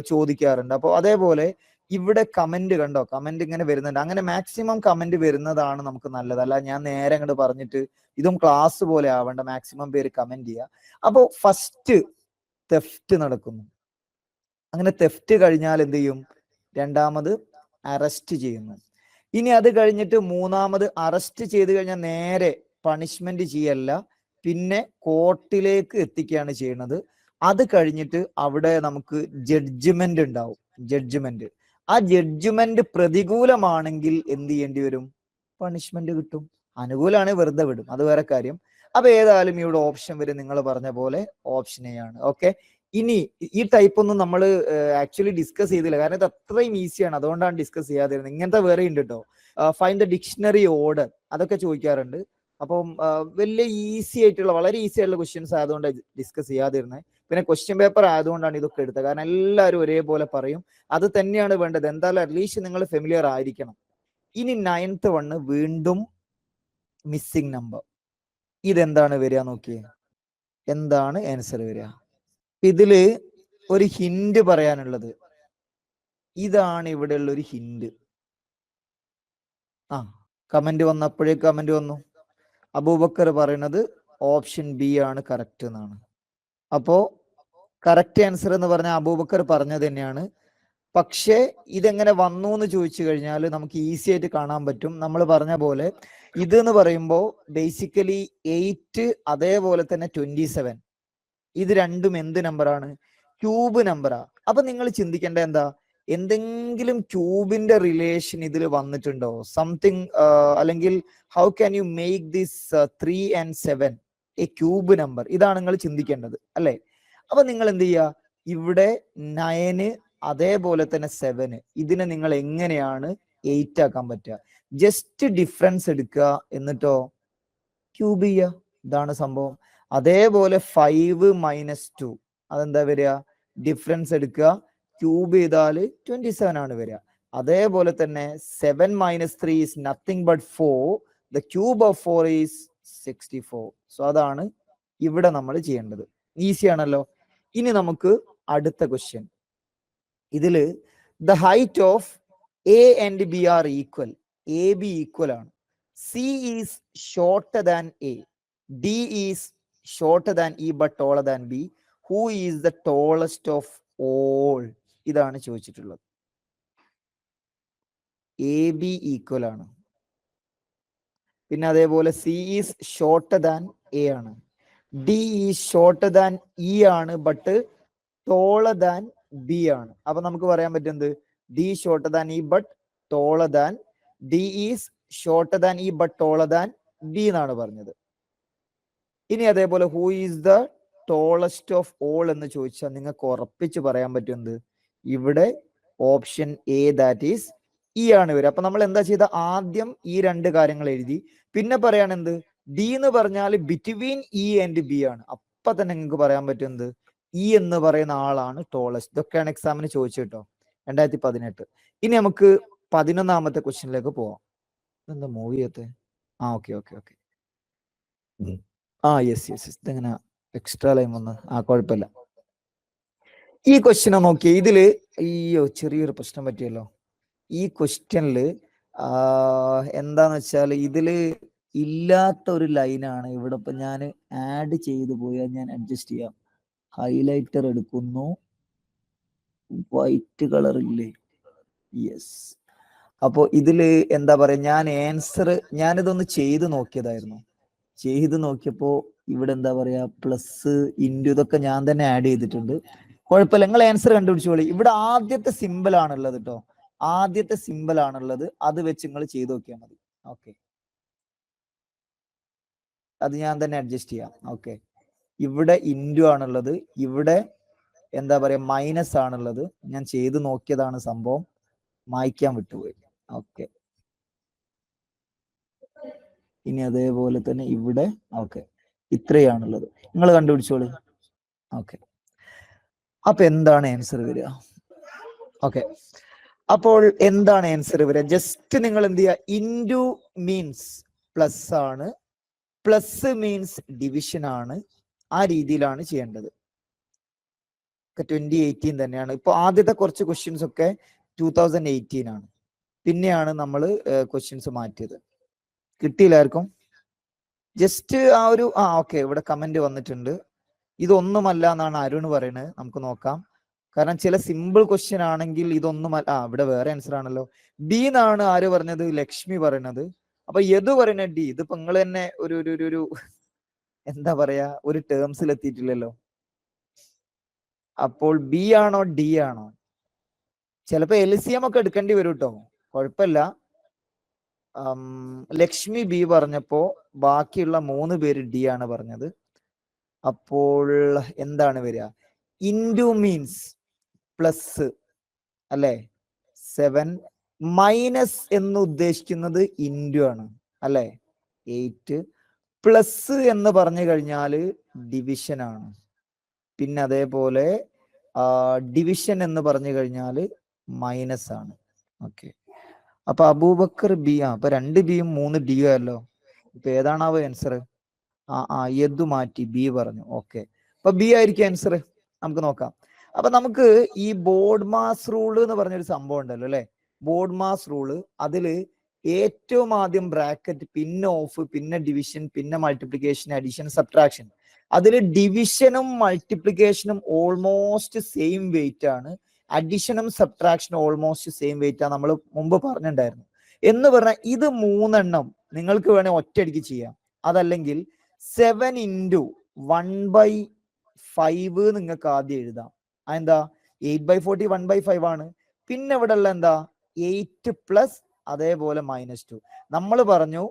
ചോദിക്കാറുണ്ട്. അപ്പോൾ അതേപോലെ ഇവിടെ കമന്റ് കണ്ടോ, കമന്റ് ഇങ്ങനെ വരുന്നുണ്ട്. അങ്ങനെ മാക്സിമം കമന്റ് വരുന്നതാണ് നമുക്ക് നല്ലത്. അല്ല ഞാൻ നേരെ അങ്ങോട്ട് പറഞ്ഞിട്ട് ഇതും ക്ലാസ് പോലെ ആവേണ്ട, മാക്സിമം പേര് കമന്റ് ചെയ്യുക. അപ്പോ ഫസ്റ്റ് തെഫ്റ്റ് നടക്കുന്നു. അങ്ങനെ തെഫ്റ്റ് കഴിഞ്ഞാൽ എന്ത് ചെയ്യും? രണ്ടാമത് അറസ്റ്റ് ചെയ്യുന്നു. ഇനി അത് കഴിഞ്ഞിട്ട് മൂന്നാമത് അറസ്റ്റ് ചെയ്ത് കഴിഞ്ഞാൽ നേരെ പണിഷ്മെന്റ് ചെയ്യല്ല, പിന്നെ കോർട്ടിലേക്ക് എത്തിക്കുകയാണ് ചെയ്യുന്നത്. അത് കഴിഞ്ഞിട്ട് അവിടെ നമുക്ക് ജഡ്ജ്മെന്റ് ഉണ്ടാവും. ജഡ്ജ്മെന്റ്, ആ ജഡ്ജ്മെന്റ് പ്രതികൂലമാണെങ്കിൽ എന്ത് ചെയ്യേണ്ടി വരും? പണിഷ്മെന്റ് കിട്ടും. അനുകൂലമാണെങ്കിൽ വെറുതെ വിടും, അത് വേറെ കാര്യം. അപ്പൊ ഏതായാലും ഇവിടെ ഓപ്ഷൻ വരും, നിങ്ങൾ പറഞ്ഞ പോലെ ഓപ്ഷൻ എ ആണ്. ഓക്കെ, ഇനി ഈ ടൈപ്പ് ഒന്നും നമ്മൾ ആക്ച്വലി ഡിസ്കസ് ചെയ്തില്ല, കാരണം ഇത് അത്രയും ഈസിയാണ്, അതുകൊണ്ടാണ് ഡിസ്കസ് ചെയ്യാതിരുന്നത്. ഇങ്ങനത്തെ വേറെ ഉണ്ട് കേട്ടോ. ഫൈൻഡ് ദ ഡിക്ഷണറി ഓർഡർ, അതൊക്കെ ചോദിക്കാറുണ്ട്. അപ്പം വലിയ ഈസി ആയിട്ടുള്ള, വളരെ ഈസി ആയിട്ടുള്ള ക്വസ്റ്റ്യൻസ് ആയതുകൊണ്ട് ഡിസ്കസ് ചെയ്യാതിരുന്നത്. പിന്നെ ക്വസ്റ്റ്യൻ പേപ്പർ ആയതുകൊണ്ടാണ് ഇതൊക്കെ എടുത്തത്, കാരണം എല്ലാവരും ഒരേപോലെ പറയും. അത് തന്നെയാണ് വേണ്ടത്. എന്തായാലും അറ്റ്ലീസ്റ്റ് നിങ്ങൾ ഫെമിലിയർ ആയിരിക്കണം. ഇനി 9th വണ് വീണ്ടും മിസ്സിംഗ് നമ്പർ. ഇതെന്താണ് വരിക നോക്കിയേ, എന്താണ് ആൻസർ വരിക? ഇതില് ഒരു ഹിന്റ് പറയാനുള്ളത് ഇതാണ്. ഇവിടെയുള്ള ഒരു ഹിന്റ്. കമന്റ് വന്നപ്പോഴേ കമന്റ് വന്നു. അബൂബക്കർ പറയുന്നത് ഓപ്ഷൻ ബി ആണ് കറക്റ്റ് എന്നാണ്. അപ്പോ കറക്റ്റ് ആൻസർ എന്ന് പറഞ്ഞാൽ അബൂബക്കർ പറഞ്ഞത് തന്നെയാണ്. പക്ഷേ ഇതെങ്ങനെ വന്നു എന്ന് ചോദിച്ചു കഴിഞ്ഞാൽ നമുക്ക് ഈസി ആയിട്ട് കാണാൻ പറ്റും. നമ്മൾ പറഞ്ഞ പോലെ ഇത് എന്ന് പറയുമ്പോൾ ബേസിക്കലി 8 അതേപോലെ തന്നെ 27, ഇത് രണ്ടും എന്ത് നമ്പറാണ്? ക്യൂബ് നമ്പറാ. അപ്പൊ നിങ്ങൾ ചിന്തിക്കേണ്ട എന്താ, എന്തെങ്കിലും ക്യൂബിന്റെ റിലേഷൻ ഇതിൽ വന്നിട്ടുണ്ടോ? സംതിങ്, അല്ലെങ്കിൽ how can you make this 3 and 7 A cube number? ഇതാണ് നിങ്ങൾ ചിന്തിക്കേണ്ടത്, അല്ലെ? അപ്പൊ നിങ്ങൾ എന്ത് ചെയ്യുക, ഇവിടെ 9 അതേപോലെ തന്നെ 7, ഇതിനെ നിങ്ങൾ എങ്ങനെയാണ് 8 ആക്കാൻ പറ്റുക? ജസ്റ്റ് ഡിഫറൻസ് എടുക്കുക, എന്നിട്ടോ ക്യൂബ് ചെയ്യുക. ഇതാണ് സംഭവം. അതേപോലെ 5 - 2, അതെന്താ വരിക? ഡിഫറൻസ് എടുക്കുക, ക്യൂബ് ചെയ്താൽ 27 ആണ് വരിക. അതേപോലെ തന്നെ 7 - 3 is nothing but 4. The cube of 4 is 64. So അതാണ് ഇവിടെ നമ്മൾ ചെയ്യേണ്ടത്. ഈസി ആണല്ലോ. ഇനി നമുക്ക് അടുത്ത ക്വസ്റ്റ്യൻ. ഇതില് the height of A and B are equal. A B equal ആണ്. C is shorter than A, D is shorter than E but taller than B. Who is the tallest of all? ഇതാണ് ചോദിച്ചിട്ടുള്ളത്. A B equal ആണ്, പിന്നെ അതേപോലെ C is shorter than A ആണ്, D is shorter than E ആണ്, but taller than B ആണ്. അപ്പൊ നമുക്ക് പറയാൻ പറ്റുന്നത് D shorter than E but taller than, D is shorter than E but taller than B എന്നാണ് പറഞ്ഞത്. ഇനി അതേപോലെ who is the tallest of all എന്ന് ചോദിച്ചാൽ നിങ്ങൾക്ക് ഉറപ്പിച്ച് പറയാൻ പറ്റുന്നത് ഇവിടെ option A, that is E ആണ് വരിക. അപ്പൊ നമ്മൾ എന്താ ചെയ്ത, ആദ്യം ഈ രണ്ട് കാര്യങ്ങൾ എഴുതി, പിന്നെ പറയാണെന്ത്, ഡി എന്ന് പറഞ്ഞാൽ ബിറ്റ്വീൻ ഇ ആൻഡ് ബി ആണ്. അപ്പൊ തന്നെ നിങ്ങൾക്ക് പറയാൻ പറ്റുന്നത് ഇ എന്ന് പറയുന്ന ആളാണ് ടോളസ്റ്റ്. ഇതൊക്കെയാണ് എക്സാമിന് ചോദിച്ചു കേട്ടോ, 2018. ഇനി നമുക്ക് 11ാമത്തെ ക്വസ്റ്റ്യനിലേക്ക് പോവാം. എന്താ മൂവിയത്തെ? Okay okay okay. Yes yes, ഇതെങ്ങനെ എക്സ്ട്രാ ലൈൻ വന്ന്? കുഴപ്പമില്ല. ഈ ക്വസ്റ്റ്യനെ നോക്കിയേ. ഇതില് അയ്യോ ചെറിയൊരു പ്രശ്നം പറ്റിയല്ലോ. ഈ ക്വസ്റ്റ്യനില് എന്താന്ന് വെച്ചാൽ ഇതില് ഇല്ലാത്ത ഒരു ലൈനാണ്. ഇവിടെ ഇപ്പൊ ഞാൻ ആഡ് ചെയ്തു പോയി, അത് ഞാൻ അഡ്ജസ്റ്റ് ചെയ്യാം. ഹൈലൈറ്റർ എടുക്കുന്നു, വൈറ്റ് കളർ ഇല്ലേ? യെസ്. അപ്പോ ഇതില് എന്താ പറയാ, ഞാൻ ആൻസർ ഞാനിതൊന്ന് ചെയ്ത് നോക്കിയതായിരുന്നു. ചെയ്ത് നോക്കിയപ്പോ ഇവിടെ എന്താ പറയാ പ്ലസ് ഇൻറ്റു ഇതൊക്കെ ഞാൻ തന്നെ ആഡ് ചെയ്തിട്ടുണ്ട്. കുഴപ്പമില്ല, നിങ്ങൾ ആൻസർ കണ്ടുപിടിച്ചോളി. ഇവിടെ ആദ്യത്തെ സിമ്പിൾ ആണുള്ളത് കേട്ടോ, ആദ്യത്തെ സിമ്പിൾ ആണുള്ളത്, അത് വെച്ച് നിങ്ങൾ ചെയ്ത് നോക്കിയാൽ മതി. ഓക്കെ, അത് ഞാൻ തന്നെ അഡ്ജസ്റ്റ് ചെയ്യാം. ഓക്കെ, ഇവിടെ ഇൻറ്റു ആണുള്ളത്, ഇവിടെ എന്താ പറയാ മൈനസ് ആണുള്ളത്. ഞാൻ ചെയ്ത് നോക്കിയതാണ്, സംഭവം മായ്ക്കാൻ വിട്ടുപോയി. ഓക്കെ, ഇനി അതേപോലെ തന്നെ ഇവിടെ. ഓക്കെ, ഇത്രയാണുള്ളത്, നിങ്ങൾ കണ്ടുപിടിച്ചോളൂ. ഓക്കെ, അപ്പൊ എന്താണ് ആൻസർ വരിക? ഓക്കെ, അപ്പോൾ എന്താണ് ആൻസർ വരിക? ജസ്റ്റ് നിങ്ങൾ എന്ത് ചെയ്യുക, ഇൻറ്റു മീൻസ് പ്ലസ് ആണ്, പ്ലസ് മീൻസ് ഡിവിഷൻ ആണ്, ആ രീതിയിലാണ് ചെയ്യേണ്ടത്. 2018 തന്നെയാണ്. ഇപ്പൊ ആദ്യത്തെ കുറച്ച് ക്വസ്റ്റ്യൻസ് ഒക്കെ 2018 ആണ്, പിന്നെയാണ് നമ്മൾ ക്വസ്റ്റ്യൻസ് മാറ്റിയത്. കിട്ടിയില്ലായിരിക്കും. ജസ്റ്റ് ആ ഒരു ഓക്കെ, ഇവിടെ കമന്റ് വന്നിട്ടുണ്ട്. ഇതൊന്നുമല്ല എന്നാണ് അരുൺ പറയുന്നത്. നമുക്ക് നോക്കാം, കാരണം ചില സിമ്പിൾ ക്വസ്റ്റ്യൻ ആണെങ്കിൽ ഇതൊന്നുമല്ല. ഇവിടെ വേറെ ആൻസർ ആണല്ലോ. ബി എന്നാണ് ആര് പറഞ്ഞത്? ലക്ഷ്മി പറയുന്നത്. അപ്പൊ ഏത് പറയുന്നത്? ഡി. ഇതിപ്പോ നിങ്ങൾ തന്നെ ഒരു എന്താ പറയാ, ഒരു ടേംസിൽ എത്തിയിട്ടില്ലല്ലോ. അപ്പോൾ ബി ആണോ ഡി ആണോ? ചിലപ്പോ LCM ഒക്കെ എടുക്കേണ്ടി വരും കേട്ടോ, കുഴപ്പമില്ല. ലക്ഷ്മി ബി പറഞ്ഞപ്പോ ബാക്കിയുള്ള 3 പേര് ഡി ആണ് പറഞ്ഞത്. അപ്പോൾ എന്താണ് വരിക? ഇൻറ്റു മീൻസ് പ്ലസ് അല്ലെ 7, മൈനസ് എന്ന് ഉദ്ദേശിക്കുന്നത് ഇൻറ്റു ആണ് അല്ലെ 8, പ്ലസ് എന്ന് പറഞ്ഞു കഴിഞ്ഞാൽ ഡിവിഷൻ ആണ്. പിന്നെ അതേപോലെ ഡിവിഷൻ എന്ന് പറഞ്ഞു കഴിഞ്ഞാൽ മൈനസ് ആണ്. ഓക്കെ, അപ്പൊ അബൂബക്കർ ബി. അപ്പൊ 2 ബിയും 3 ഡിയും അല്ലോ. ഇപ്പൊ ഏതാണാവോ ആൻസർ? യദു മാറ്റി ബി പറഞ്ഞു. ഓക്കെ, അപ്പൊ ബി ആയിരിക്കും ആൻസർ. നമുക്ക് നോക്കാം. അപ്പൊ നമുക്ക് ഈ ബോർഡ് മാസ് റൂള് എന്ന് പറഞ്ഞൊരു സംഭവം ഉണ്ടല്ലോ അല്ലെ, ബോർഡ് മാസ് റൂള്. അതില് ഏറ്റവും ആദ്യം ബ്രാക്കറ്റ്, പിന്നെ ഓഫ്, പിന്നെ ഡിവിഷൻ, പിന്നെ മൾട്ടിപ്ലിക്കേഷൻ, അഡിഷൻ, സബ്ട്രാക്ഷൻ. അതിൽ ഡിവിഷനും മൾട്ടിപ്ലിക്കേഷനും ഓൾമോസ്റ്റ് സെയിം വെയിറ്റ് ആണ്, അഡിഷനും സബ്ട്രാക്ഷനും ഓൾമോസ്റ്റ് സെയിം വെയിറ്റ് ആണ്, നമ്മൾ മുമ്പ് പറഞ്ഞിട്ടുണ്ടായിരുന്നു. എന്ന് പറഞ്ഞാൽ ഇത് 3 എണ്ണം നിങ്ങൾക്ക് വേണേൽ ഒറ്റയടിക്ക് ചെയ്യാം. അതല്ലെങ്കിൽ 7 × 1/5 നിങ്ങൾക്ക് ആദ്യം എഴുതാം. അതെന്താ? 8/40 1/5 ആണ്. പിന്നെ ഇവിടെ ഉള്ള എന്താ? 8 പ്ലസ് അതേപോലെ -2. നമ്മൾ പറഞ്ഞു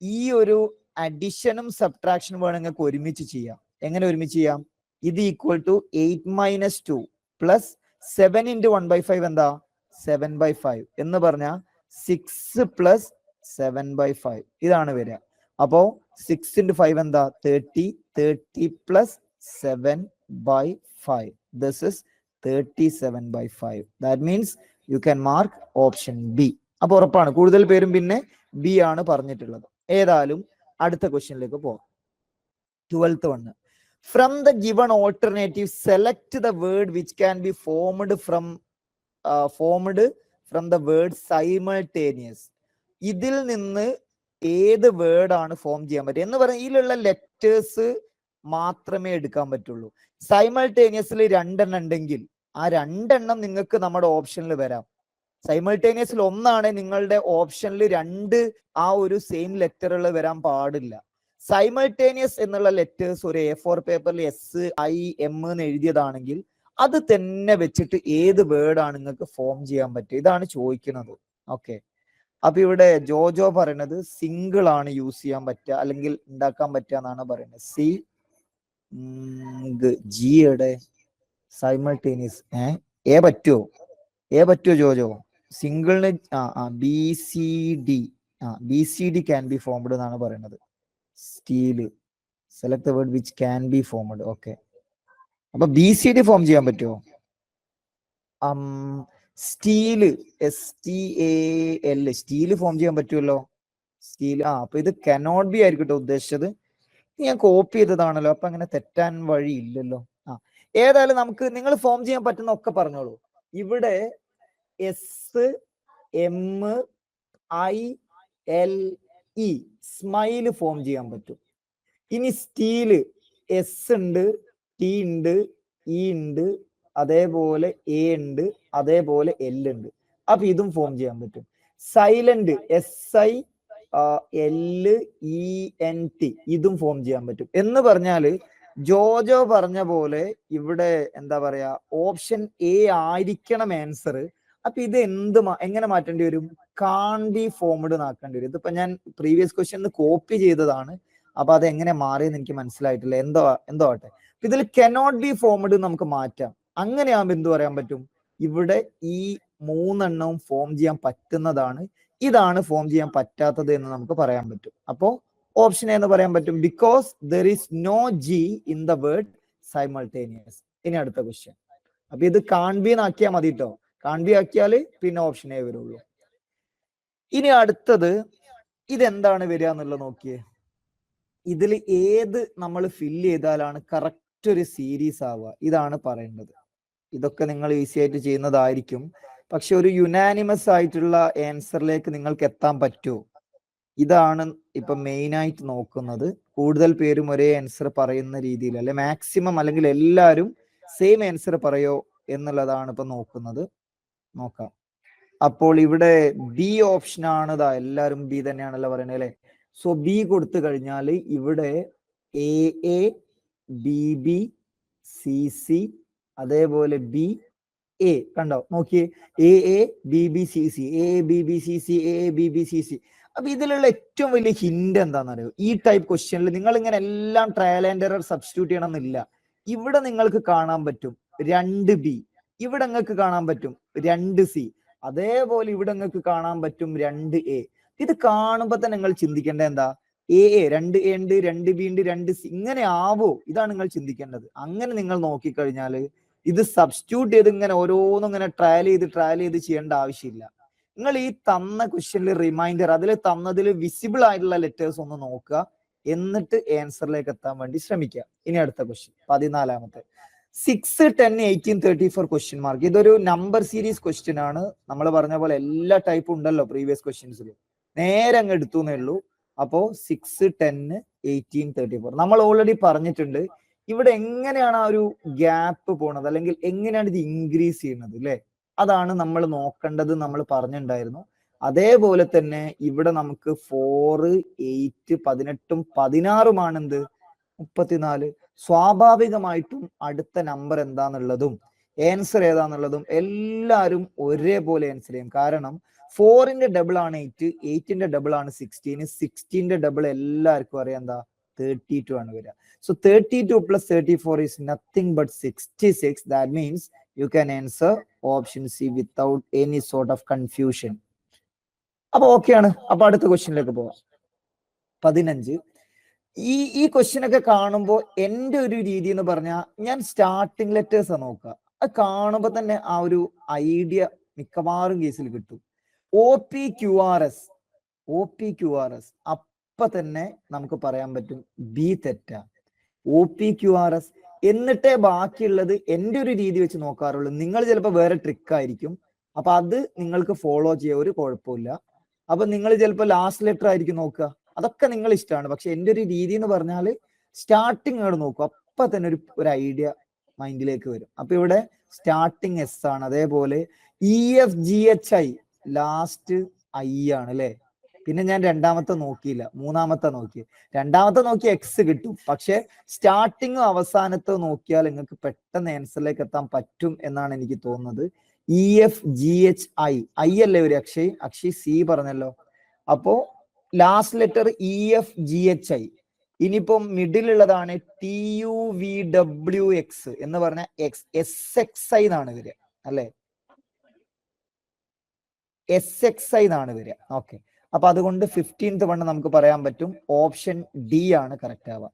ഈ ഒരു അഡിഷനും സബ്ട്രാക്ഷനും വേണം നിങ്ങൾക്ക് ഒരുമിച്ച് ചെയ്യാം. എങ്ങനെ ഒരുമിച്ച് ചെയ്യാം? ഇത് ഈക്വൽ ടു 8 - 2 പ്ലസ് 7 × 1/5 എന്താ? 7/5 എന്ന് പറഞ്ഞാൽ 6 പ്ലസ് 7/5 ഇതാണ് വരിക. അപ്പോ 6 × 5 എന്താ? 30. 30 plus 7/5. This is 37/5. That means you can mark option B. അപ്പൊ ഉറപ്പാണ് കൂടുതൽ പേരും പിന്നെ ബി ആണ് പറഞ്ഞിട്ടുള്ളത്. ഏതായാലും അടുത്ത ക്വസ്റ്റ്യനിലേക്ക് പോകാം. 12th one. From the given alternative, select the word which can be formed from the word simultaneous. ഇതിൽ നിന്ന് ഏത് വേർഡ് ആണ് ഫോം ചെയ്യാൻ പറ്റുക എന്ന് പറഞ്ഞാൽ ഇതിലുള്ള ലെറ്റേഴ്സ് മാത്രമേ എടുക്കാൻ പറ്റുള്ളൂ. സൈമൾട്ടേനിയസിൽ 2 എണ്ണം ഉണ്ടെങ്കിൽ ആ 2 എണ്ണം നിങ്ങൾക്ക് നമ്മുടെ ഓപ്ഷനിൽ വരാം. സൈമൾട്ടേനിയസിൽ ഒന്നാണ് നിങ്ങളുടെ ഓപ്ഷനിൽ 2 ആ ഒരു സെയിം ലെറ്ററുകൾ വരാൻ പാടില്ല. സൈമൾട്ടേനിയസ് എന്നുള്ള ലെറ്റേഴ്സ് ഒരു A4 പേപ്പറിൽ SIM എന്ന് എഴുതിയതാണെങ്കിൽ അത് തന്നെ വെച്ചിട്ട് ഏത് വേർഡ് ആണ് നിങ്ങൾക്ക് ഫോം ചെയ്യാൻ പറ്റുക, ഇതാണ് ചോദിക്കുന്നത്. ഓക്കെ, അപ്പൊ ഇവിടെ ജോജോ പറയുന്നത് സിംഗിൾ ആണ് യൂസ് ചെയ്യാൻ പറ്റുക അല്ലെങ്കിൽ ഉണ്ടാക്കാൻ പറ്റുക എന്നാണ് പറയുന്നത്. ജിയുടെ സൈമൾട്ടേനിയസ് എ പറ്റുമോ? ജോജോ? സിംഗിളിന് BCD ക്യാൻ ബി ഫോംഡ് എന്നാണ് പറയുന്നത്. Still select the word which can be formed. Okay, അപ്പൊ BCD ഫോം ചെയ്യാൻ പറ്റുമോ? സ്റ്റീല് STAL സ്റ്റീല് ഫോം ചെയ്യാൻ പറ്റുമല്ലോ. സ്റ്റീൽ അപ്പൊ ഇത് കനോട്ട് ബി ആയിരിക്കട്ടെ ഉദ്ദേശിച്ചത്. ഞാൻ കോപ്പി ചെയ്തതാണല്ലോ, അപ്പൊ അങ്ങനെ തെറ്റാൻ വഴിയില്ലല്ലോ. ഏതായാലും നമുക്ക് നിങ്ങൾ ഫോം ചെയ്യാൻ പറ്റുന്ന ഒക്കെ പറഞ്ഞോളൂ. ഇവിടെ SMILE സ്മൈല് ഫോം ചെയ്യാൻ പറ്റും. ഇനി സ്റ്റീല് S ഉണ്ട്, T ഉണ്ട്, E ഉണ്ട്, അതേപോലെ A ഉണ്ട്, അതേപോലെ L ഉണ്ട്. അപ്പൊ ഇതും ഫോം ചെയ്യാൻ പറ്റും. സൈലന്റ് SILENT LENT ഇതും ഫോം ചെയ്യാൻ പറ്റും. എന്ന് പറഞ്ഞാല് ജോജോ പറഞ്ഞ പോലെ ഇവിടെ എന്താ പറയാ ഓപ്ഷൻ എ ആയിരിക്കണം ആൻസർ. അപ്പൊ ഇത് എങ്ങനെ മാറ്റേണ്ടി വരും? കാൺ ബി ഫോംഡ് ആക്കേണ്ടി വരും. ഇതിപ്പോ ഞാൻ പ്രീവിയസ് ക്വസ്റ്റ്യൻ കോപ്പി ചെയ്തതാണ്. അപ്പൊ അത് എങ്ങനെ മാറിയെന്ന് എനിക്ക് മനസ്സിലായിട്ടില്ല. എന്തോ ആട്ടെ. ഇതിൽ കനോട്ട് ബി ഫോംഡ് നമുക്ക് മാറ്റാം. അങ്ങനെയാകുമ്പോൾ എന്ത് പറയാൻ പറ്റും? ഇവിടെ ഈ 3 എണ്ണവും ഫോം ചെയ്യാൻ പറ്റുന്നതാണ്, ഇതാണ് ഫോം ചെയ്യാൻ പറ്റാത്തത് എന്ന് നമുക്ക് പറയാൻ പറ്റും. അപ്പോ ഓപ്ഷൻ എന്ന് പറയാൻ പറ്റും, because there is no G in the word simultaneous. ഇനി അടുത്ത ക്വസ്റ്റ്യൻ. അപ്പൊ ഇത് കാൺബി ആക്കിയാൽ മതി കേട്ടോ. കാൺബി ആക്കിയാൽ പിന്നെ ഓപ്ഷൻ എ വരുള്ളൂ. ഇനി അടുത്തത് ഇതെന്താണ് വരിക എന്നുള്ളത് നോക്കിയേ. ഇതിൽ ഏത് നമ്മൾ ഫില്ല് ചെയ്താലാണ് കറക്റ്റ് ഒരു സീരീസ് ആവുക, ഇതാണ് പറയേണ്ടത്. ഇതൊക്കെ നിങ്ങൾ ഈസി ആയിട്ട് ചെയ്യുന്നതായിരിക്കും. പക്ഷെ ഒരു യുനാനിമസ് ആയിട്ടുള്ള ആൻസറിലേക്ക് നിങ്ങൾക്ക് എത്താൻ പറ്റുമോ? ഇതാണ് ഇപ്പൊ മെയിൻ ആയിട്ട് നോക്കുന്നത്. കൂടുതൽ പേരും ഒരേ ആൻസർ പറയുന്ന രീതിയിൽ, അല്ലെ മാക്സിമം അല്ലെങ്കിൽ എല്ലാവരും സെയിം ആൻസർ പറയോ എന്നുള്ളതാണ് ഇപ്പൊ നോക്കുന്നത്. നോക്കാം. അപ്പോൾ ഇവിടെ ബി ഓപ്ഷൻ ആണ്. എല്ലാവരും ബി തന്നെയാണല്ലോ പറയുന്നത് അല്ലെ. സോ ബി കൊടുത്തു കഴിഞ്ഞാൽ ഇവിടെ A B B C C അതേപോലെ ബി എ കണ്ടോ, നോക്കിയേ, A B B C C, A B B C C, A B B C C. അപ്പൊ ഇതിലുള്ള ഏറ്റവും വലിയ ഹിന്റ് എന്താണെന്നറിയോ? ഈ ടൈപ്പ് ക്വസ്റ്റ്യനിൽ നിങ്ങൾ ഇങ്ങനെ എല്ലാം ട്രയൽ ആൻഡ് എറർ സബ്സ്റ്റിറ്റ്യൂട്ട് ചെയ്യണമെന്നില്ല. ഇവിടെ നിങ്ങൾക്ക് കാണാൻ പറ്റും 2B, ഇവിടെ നിങ്ങൾക്ക് കാണാൻ പറ്റും 2C, അതേപോലെ ഇവിടെ നിങ്ങൾക്ക് കാണാൻ പറ്റും 2A. ഇത് കാണുമ്പോൾ തന്നെ നിങ്ങൾ ചിന്തിക്കേണ്ടത് എന്താ? 2A ഉണ്ട്, 2B ഉണ്ട്, 2C, ഇങ്ങനെ ആവോ? ഇതാണ് നിങ്ങൾ ചിന്തിക്കേണ്ടത്. അങ്ങനെ നിങ്ങൾ നോക്കിക്കഴിഞ്ഞാൽ ഇത് സബ്സ്റ്റിറ്റ്യൂട്ട് ചെയ്ത് ഇങ്ങനെ ഓരോന്നും ഇങ്ങനെ ട്രയൽ ചെയ്ത് ചെയ്യേണ്ട ആവശ്യമില്ല. നിങ്ങൾ ഈ തന്ന ക്വസ്റ്റ്യനിൽ റിമൈൻഡർ, അതിൽ തന്നതിൽ വിസിബിൾ ആയിട്ടുള്ള ലെറ്റേഴ്സ് ഒന്ന് നോക്കുക, എന്നിട്ട് ആൻസറിലേക്ക് എത്താൻ വേണ്ടി ശ്രമിക്കുക. ഇനി അടുത്ത ക്വസ്റ്റ്യൻ 14ാമത്തെ 6, 10, 18, 34 ക്വസ്റ്റ്യൻ മാർക്ക്. ഇതൊരു നമ്പർ സീരീസ് ക്വസ്റ്റ്യൻ ആണ്. നമ്മൾ പറഞ്ഞ പോലെ എല്ലാ ടൈപ്പും ഉണ്ടല്ലോ പ്രീവിയസ് ക്വസ്റ്റ്യൻസിൽ, നേരെ അങ്ങ് എടുത്തു എന്നേ ഉള്ളൂ. അപ്പോ 6, 10, 18, 34 നമ്മൾ ഓൾറെഡി പറഞ്ഞിട്ടുണ്ട്. ഇവിടെ എങ്ങനെയാണ് ആ ഒരു ഗ്യാപ്പ് പോണത്, അല്ലെങ്കിൽ എങ്ങനെയാണ് ഇത് ഇൻക്രീസ് ചെയ്യുന്നത് അല്ലെ, അതാണ് നമ്മൾ നോക്കേണ്ടത്. നമ്മൾ പറഞ്ഞിട്ടുണ്ടായിരുന്നു. അതേപോലെ തന്നെ ഇവിടെ നമുക്ക് 4, 8, 18, 16 എന്ത് 34. സ്വാഭാവികമായിട്ടും അടുത്ത നമ്പർ എന്താന്നുള്ളതും ആൻസർ ഏതാന്നുള്ളതും എല്ലാവരും ഒരേപോലെ ആൻസർ ചെയ്യും. കാരണം 4ന്റെ ഡബിൾ ആണ് 8, 8ന്റെ ഡബിൾ ആണ് 16, 16ന്റെ ഡബിൾ എല്ലാവർക്കും അറിയാം എന്താ 32 ആണ് വരിക. So 32 plus 34 is nothing but 66. That means you can answer option C without any sort of confusion. അപ്പൊ ഓക്കെ ആണ്. അപ്പൊ അടുത്ത ക്വസ്റ്റ്യനിലേക്ക് പോവാം. 15. ഈ ക്വസ്റ്റ്യൻ ഒക്കെ കാണുമ്പോൾ എൻ്റെ ഒരു രീതി എന്ന് പറഞ്ഞാൽ ഞാൻ സ്റ്റാർട്ടിങ് ലെറ്റേഴ്സ് നോക്കുക. അത് കാണുമ്പോൾ തന്നെ ആ ഒരു ഐഡിയ മിക്കവാറും കേസിൽ കിട്ടും. OPQRS അപ്പൊ തന്നെ നമുക്ക് പറയാൻ പറ്റും ബി തെറ്റാ. OPQRS എന്നിട്ടേ ബാക്കിയുള്ളത് എൻ്റെ ഒരു രീതി വെച്ച് നോക്കാറുള്ളൂ. നിങ്ങൾ ചിലപ്പോൾ വേറെ ട്രിക്ക് ആയിരിക്കും. അപ്പൊ അത് നിങ്ങൾക്ക് ഫോളോ ചെയ്യാൻ ഒരു കുഴപ്പമില്ല. അപ്പൊ നിങ്ങൾ ചിലപ്പോൾ ലാസ്റ്റ് ലെറ്റർ ആയിരിക്കും നോക്കുക. അതൊക്കെ നിങ്ങൾ ഇഷ്ടമാണ്. പക്ഷെ എൻ്റെ ഒരു രീതി എന്ന് പറഞ്ഞാൽ സ്റ്റാർട്ടിങ് അങ്ങോട്ട് നോക്കും, അപ്പൊ തന്നെ ഒരു ഐഡിയ മൈൻഡിലേക്ക് വരും. അപ്പൊ ഇവിടെ സ്റ്റാർട്ടിങ് S ആണ്. അതേപോലെ EFGHI ലാസ്റ്റ് I ആണ് അല്ലെ. പിന്നെ ഞാൻ രണ്ടാമത്തെ നോക്കിയില്ല, മൂന്നാമത്തെ നോക്കി. രണ്ടാമത്തെ നോക്കി X കിട്ടും. പക്ഷെ സ്റ്റാർട്ടിങ്ങും അവസാനത്തെ നോക്കിയാൽ നിങ്ങൾക്ക് പെട്ടെന്ന് ആൻസറിലേക്ക് എത്താൻ പറ്റും എന്നാണ് എനിക്ക് തോന്നുന്നത്. EFGHI അല്ലേ ഒരു അക്ഷയ് C പറഞ്ഞല്ലോ. അപ്പോ ലാസ്റ്റ് ലെറ്റർ EFGHI. ഇനിയിപ്പം മിഡിൽ ഉള്ളതാണ് TUVWX എന്ന് പറഞ്ഞ SXI എന്നാണ് വരിക അല്ലെ. SXI എന്നാണ് വരിക. ഓക്കെ. അപ്പൊ അതുകൊണ്ട് 15th വൺ നമുക്ക് പറയാൻ പറ്റും ഓപ്ഷൻ D ആണ് കറക്റ്റ് ആവുക.